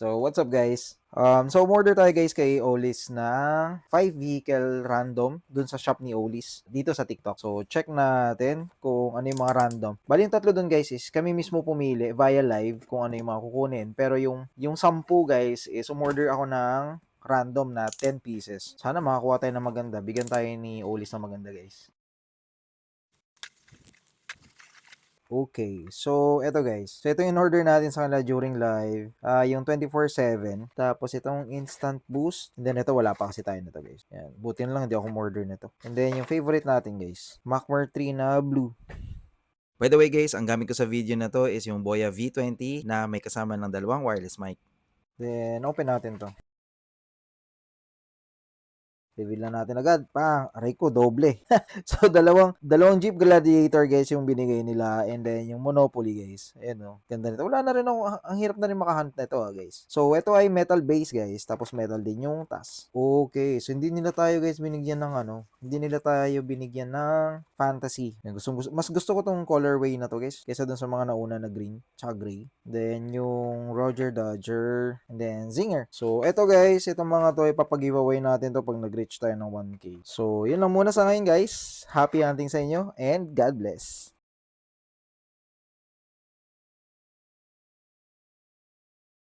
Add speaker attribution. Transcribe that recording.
Speaker 1: So, what's up guys? So umorder tayo guys kay Olis ng 5 vehicle random dun sa shop ni Olis dito sa TikTok. So, check natin kung ano yung mga random. Bali yung tatlo dun guys is kami mismo pumili via live kung ano yung mga kukunin. Pero yung 10 guys is umorder ako ng random na 10 pieces. Sana makakuha tayo ng maganda. Bigyan tayo ni Olis ng maganda guys. Okay. So, eto guys. So, ito yung order natin sa kanila during live. Yung 24/7. Tapos, itong instant boost. And then, ito wala pa kasi tayo nito guys. Yan. Buti na lang hindi ako order nito. And then, yung favorite natin guys. Macmar 3 na blue.
Speaker 2: By the way guys, ang gamit ko sa video na to is yung Boya V20 na may kasama ng dalawang wireless mic.
Speaker 1: Then, open natin to. Reveal na natin agad. Pang, aray ko, doble. So, dalawang Jeep Gladiator, guys, yung binigay nila. And then, yung Monopoly, guys. Ayan, oh. Ganda nito. Wala na rin ako, ang hirap na rin makahunt na ito, guys. So, ito ay metal base, guys. Tapos, metal din yung tas. Okay. So, hindi nila tayo, guys, binigyan ng ano. Hindi nila tayo binigyan ng fantasy. Mas gusto ko tong colorway na to, guys. Kaysa dun sa mga nauna na green. Tsaka gray. Then, yung Roger Dodger. And then, Zinger. So, ito, guys. Itong mga to, ipapag-giveaway natin to pag nag-reach tayo ng 1K. So, yun lang muna sa ngayon guys. Happy hunting sa inyo and God bless.